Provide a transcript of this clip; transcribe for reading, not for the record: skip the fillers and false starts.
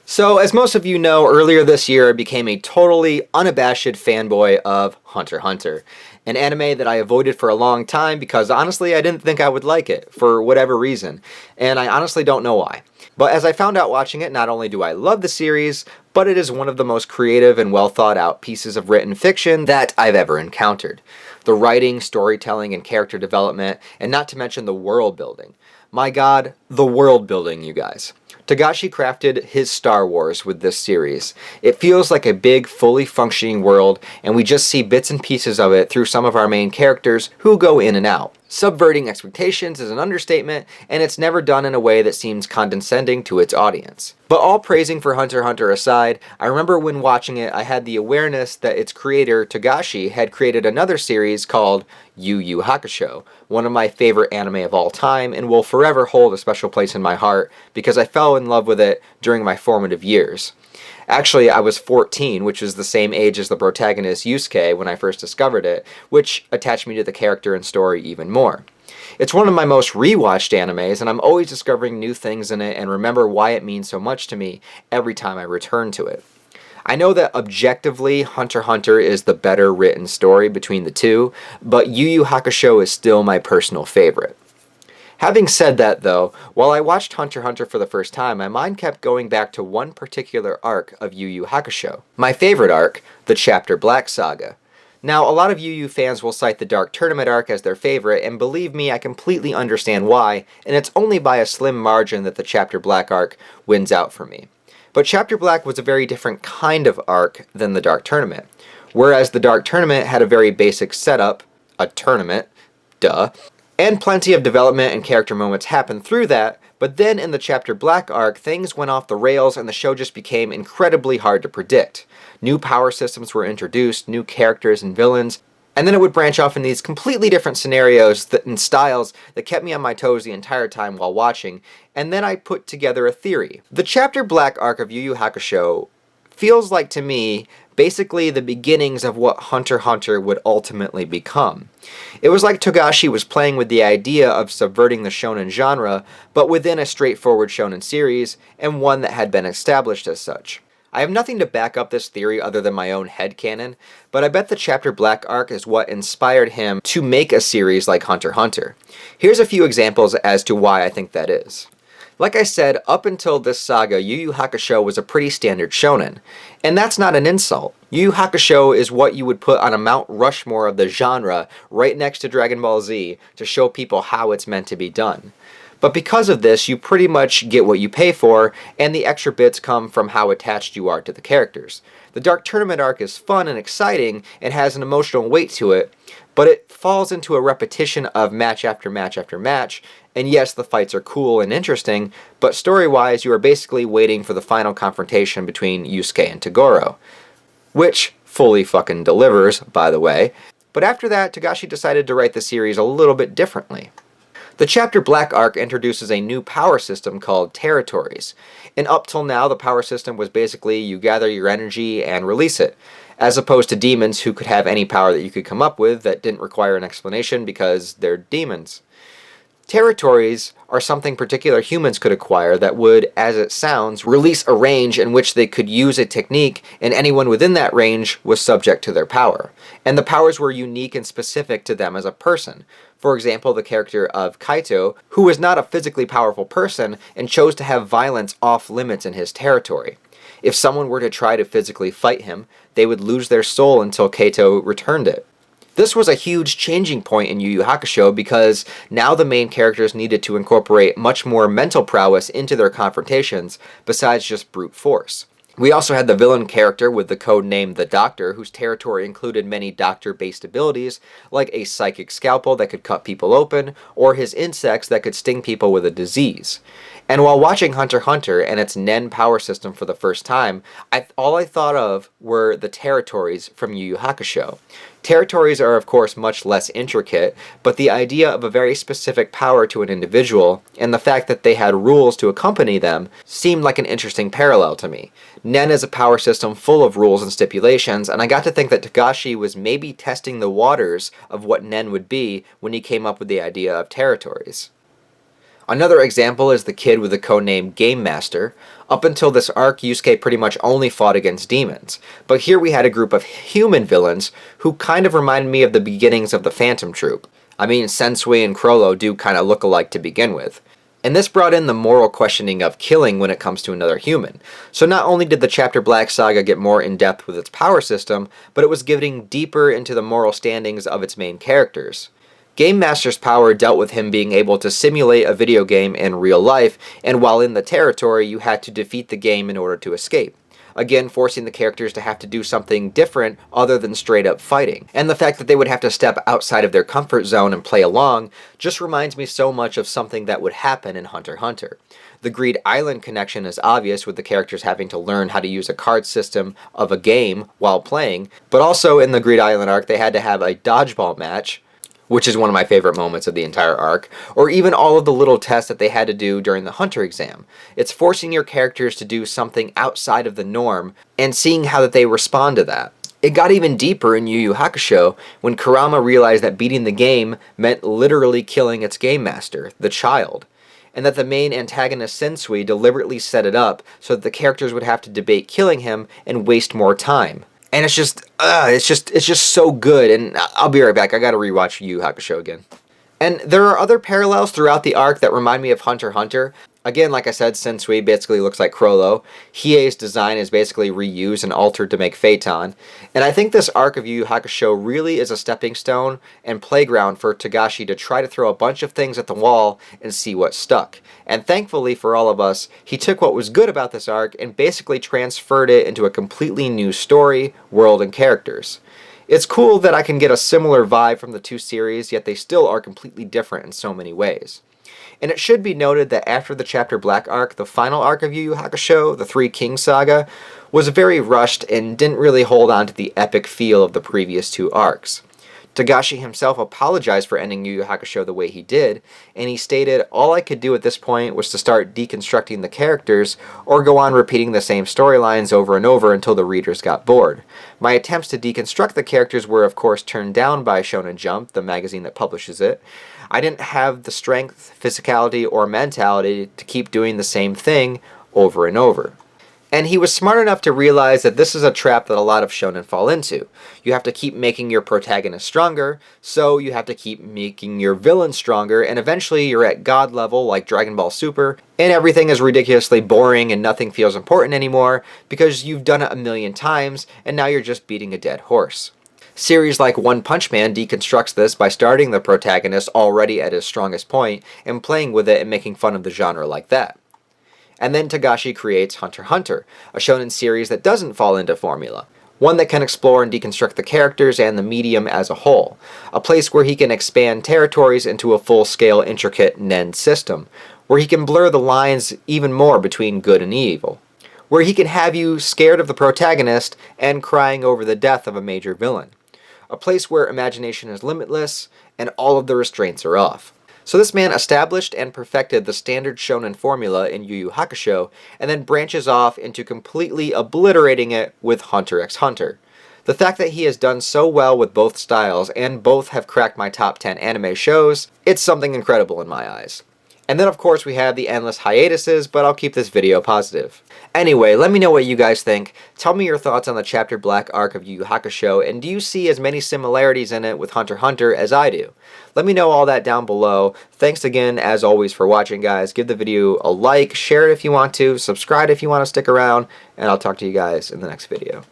So, as most of you know, earlier this year I became a totally unabashed fanboy of Hunter x Hunter, an anime that I avoided for a long time because honestly I didn't think I would like it, for whatever reason, and I honestly don't know why. But as I found out watching it, not only do I love the series, but it is one of the most creative and well thought out pieces of written fiction that I've ever encountered. The writing, storytelling, and character development, and not to mention the world building. My god, the world building, you guys. Togashi crafted his Star Wars with this series. It feels like a big, fully functioning world, and we just see bits and pieces of it through some of our main characters who go in and out. Subverting expectations is an understatement, and it's never done in a way that seems condescending to its audience. But all praising for Hunter x Hunter aside, I remember when watching it I had the awareness that its creator, Togashi, had created another series called Yu Yu Hakusho, one of my favorite anime of all time, and will forever hold a special place in my heart because I fell in love with it during my formative years. Actually, I was 14, which is the same age as the protagonist Yusuke when I first discovered it, which attached me to the character and story even more. It's one of my most rewatched animes, and I'm always discovering new things in it and remember why it means so much to me every time I return to it. I know that objectively Hunter x Hunter is the better written story between the two, but Yu Yu Hakusho is still my personal favorite. Having said that though, while I watched Hunter x Hunter for the first time, my mind kept going back to one particular arc of Yu Yu Hakusho. My favorite arc, the Chapter Black Saga. Now, a lot of Yu Yu fans will cite the Dark Tournament arc as their favorite, and believe me, I completely understand why, and it's only by a slim margin that the Chapter Black arc wins out for me. But Chapter Black was a very different kind of arc than the Dark Tournament. Whereas the Dark Tournament had a very basic setup, a tournament, duh, and plenty of development and character moments happened through that, but then in the Chapter Black arc, things went off the rails and the show just became incredibly hard to predict. New power systems were introduced, new characters and villains, and then it would branch off in these completely different scenarios and styles that kept me on my toes the entire time while watching, and then I put together a theory. The Chapter Black arc of Yu Yu Hakusho feels like, to me, basically the beginnings of what Hunter x Hunter would ultimately become. It was like Togashi was playing with the idea of subverting the shonen genre, but within a straightforward shonen series, and one that had been established as such. I have nothing to back up this theory other than my own headcanon, but I bet the Chapter Black arc is what inspired him to make a series like Hunter x Hunter. Here's a few examples as to why I think that is. Like I said, up until this saga, Yu Yu Hakusho was a pretty standard shonen. And that's not an insult. Yu Yu Hakusho is what you would put on a Mount Rushmore of the genre, right next to Dragon Ball Z, to show people how it's meant to be done. But because of this, you pretty much get what you pay for, and the extra bits come from how attached you are to the characters. The Dark Tournament arc is fun and exciting, and has an emotional weight to it, but it falls into a repetition of match after match after match, and yes, the fights are cool and interesting, but story-wise you are basically waiting for the final confrontation between Yusuke and Toguro. Which fully fucking delivers, by the way. But after that, Togashi decided to write the series a little bit differently. The Chapter Black arc introduces a new power system called territories, and up till now the power system was basically you gather your energy and release it, as opposed to demons who could have any power that you could come up with that didn't require an explanation because they're demons. Territories are something particular humans could acquire that would, as it sounds, release a range in which they could use a technique, and anyone within that range was subject to their power. And the powers were unique and specific to them as a person. For example, the character of Kaito, who was not a physically powerful person and chose to have violence off limits in his territory. If someone were to try to physically fight him, they would lose their soul until Kaito returned it. This was a huge changing point in Yu Yu Hakusho because now the main characters needed to incorporate much more mental prowess into their confrontations besides just brute force. We also had the villain character with the code name The Doctor, whose territory included many doctor-based abilities, like a psychic scalpel that could cut people open, or his insects that could sting people with a disease. And while watching Hunter x Hunter and its Nen power system for the first time, all I thought of were the territories from Yu Yu Hakusho. Territories are of course much less intricate, but the idea of a very specific power to an individual, and the fact that they had rules to accompany them, seemed like an interesting parallel to me. Nen is a power system full of rules and stipulations, and I got to think that Togashi was maybe testing the waters of what Nen would be when he came up with the idea of territories. Another example is the kid with the codename Game Master. Up until this arc, Yusuke pretty much only fought against demons, but here we had a group of human villains who kind of reminded me of the beginnings of the Phantom Troop. I mean, Sensui and Chrollo do kind of look alike to begin with. And this brought in the moral questioning of killing when it comes to another human. So not only did the Chapter Black saga get more in-depth with its power system, but it was getting deeper into the moral standings of its main characters. Game Master's power dealt with him being able to simulate a video game in real life, and while in the territory, you had to defeat the game in order to escape. Again, forcing the characters to have to do something different other than straight up fighting. And the fact that they would have to step outside of their comfort zone and play along just reminds me so much of something that would happen in Hunter x Hunter. The Greed Island connection is obvious with the characters having to learn how to use a card system of a game while playing, but also in the Greed Island arc they had to have a dodgeball match, which is one of my favorite moments of the entire arc, or even all of the little tests that they had to do during the Hunter exam. It's forcing your characters to do something outside of the norm, and seeing how that they respond to that. It got even deeper in Yu Yu Hakusho when Kurama realized that beating the game meant literally killing its game master, the child, and that the main antagonist Sensui deliberately set it up so that the characters would have to debate killing him and waste more time. And it's just so good, and I'll be right back. I gotta rewatch Yu Yu Hakusho again. And there are other parallels throughout the arc that remind me of Hunter x Hunter. Again, like I said, Sensui basically looks like Chrollo. Hiei's design is basically reused and altered to make Phaeton. And I think this arc of Yu Yu Hakusho really is a stepping stone and playground for Togashi to try to throw a bunch of things at the wall and see what stuck. And thankfully for all of us, he took what was good about this arc and basically transferred it into a completely new story, world, and characters. It's cool that I can get a similar vibe from the two series, yet they still are completely different in so many ways. And it should be noted that after the Chapter Black arc, the final arc of Yu Yu Hakusho, the Three Kings saga, was very rushed and didn't really hold on to the epic feel of the previous two arcs. Togashi himself apologized for ending Yu Yu Hakusho the way he did, and he stated, "All I could do at this point was to start deconstructing the characters or go on repeating the same storylines over and over until the readers got bored. My attempts to deconstruct the characters were of course turned down by Shonen Jump, the magazine that publishes it. I didn't have the strength, physicality, or mentality to keep doing the same thing over and over." And he was smart enough to realize that this is a trap that a lot of shonen fall into. You have to keep making your protagonist stronger, so you have to keep making your villain stronger, and eventually you're at god level like Dragon Ball Super, and everything is ridiculously boring and nothing feels important anymore because you've done it a million times and now you're just beating a dead horse. Series like One Punch Man deconstructs this by starting the protagonist already at his strongest point and playing with it and making fun of the genre like that. And then Togashi creates Hunter x Hunter, a shonen series that doesn't fall into formula. One that can explore and deconstruct the characters and the medium as a whole. A place where he can expand territories into a full-scale intricate Nen system. Where he can blur the lines even more between good and evil. Where he can have you scared of the protagonist and crying over the death of a major villain. A place where imagination is limitless and all of the restraints are off. So this man established and perfected the standard shonen formula in Yu Yu Hakusho, and then branches off into completely obliterating it with Hunter x Hunter. The fact that he has done so well with both styles, and both have cracked my top 10 anime shows, it's something incredible in my eyes. And then of course we have the endless hiatuses, but I'll keep this video positive. Anyway, let me know what you guys think. Tell me your thoughts on the Chapter Black arc of Yu Yu Hakusho, and do you see as many similarities in it with Hunter x Hunter as I do? Let me know all that down below. Thanks again, as always, for watching, guys. Give the video a like, share it if you want to, subscribe if you want to stick around, and I'll talk to you guys in the next video.